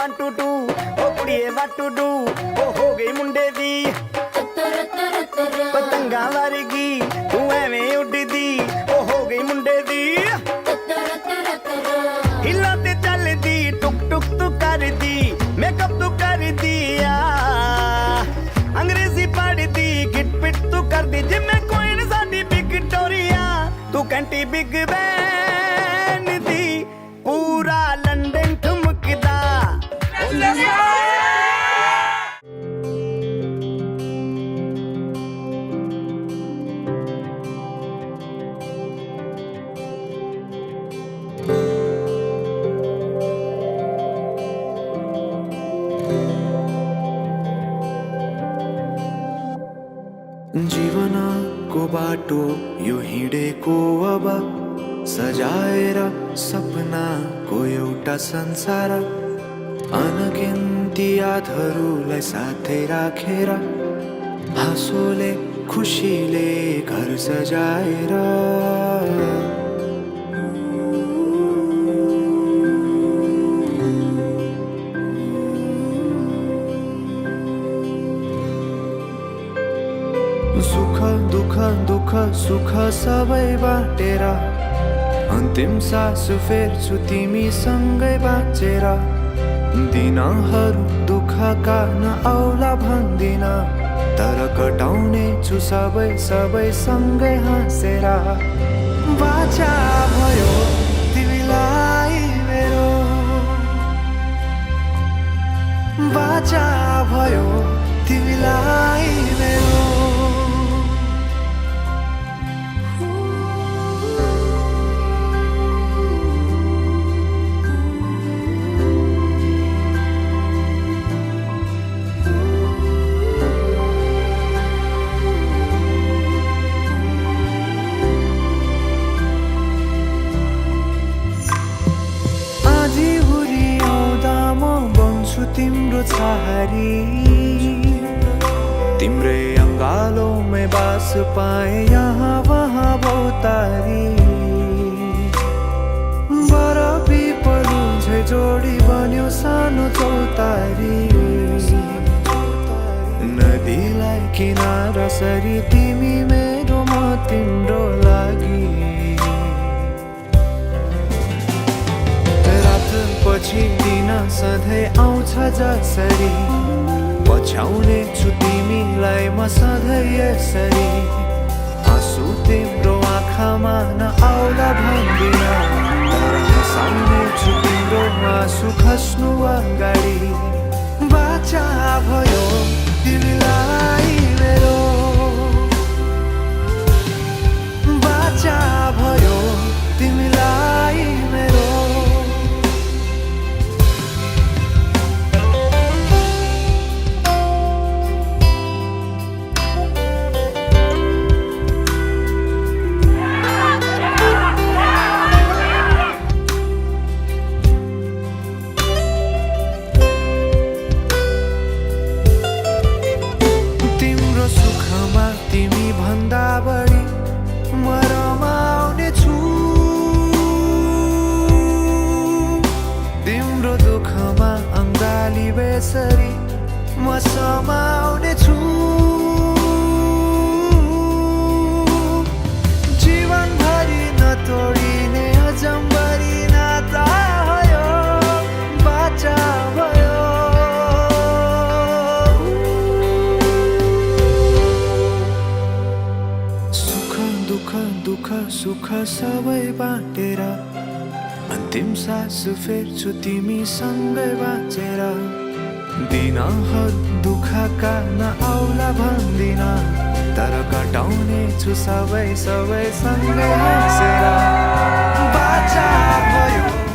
1 2 2 oh कुड़िए what to do ओ हो गई मुंडे दी पतंगा वर्गी तू एवें उड़दी ओ हो गई मुंडे दी हिला ते चलदी टुक टुक तू करदी मेकअप तू करदी अंग्रेजी पढ़दी गिट पिट तू करदी जिम्मे कोई साडी विक्टोरिया तू कंटी बिग बैन दी पूरा लंदन ठुमकदा जीवनको बाटो यो हिँडेको अब सजाएर सपनाको एउटा संसार अनगिन्ती यादहरूलाई साथै राखेर हाँसोले खुसीले घर सजाएर सुख दुःख दुःख सुख सबै बाटेर अन्तिम सास फेर्छु तिमीसँगै बाँचेर दिनहरू दुःखका नआउला भन्दिन तर कटाउने छु सबै सबै सँगै हाँसेर बाचा भयो तिमीलाई मेरो बाचा भयो तिमीलाई मेरो तिम्रो छहारी तिम्रै अङ्गालोमै बास पाए यहाँ वहाँ भौतारी बरफी पलु झै जोडी बन्यो सानो चौतारी नदीलाई किनारा सरी तिमी मेरो म तिम्रो लागि पछि दिन सधैँ आउँछ जसरी पछ्याउने छु तिमीलाई म सधैँ यसरी आँसु तिम्रो आँखामा नआउला भन्दिन तर हँसाउने छु तिम्रो आँसु खस्नु अगाडि बाचा भयो तिमीलाई मेरो बाचा भयो तिमीलाई मेरो बेसरी म समाउने छु जीवनभरि नतोडिने अजम्बरी नाता भयो बाचा भयो सुख दुःख दुःख सुख सबै बाटेर अन्तिम सास फेर्छु तिमीसँगै बाँचेर दिनहरू दुःखका नआउला भन्दिन तर कटाउने छु सबै सबै सँगै हाँसेर बाचा भयो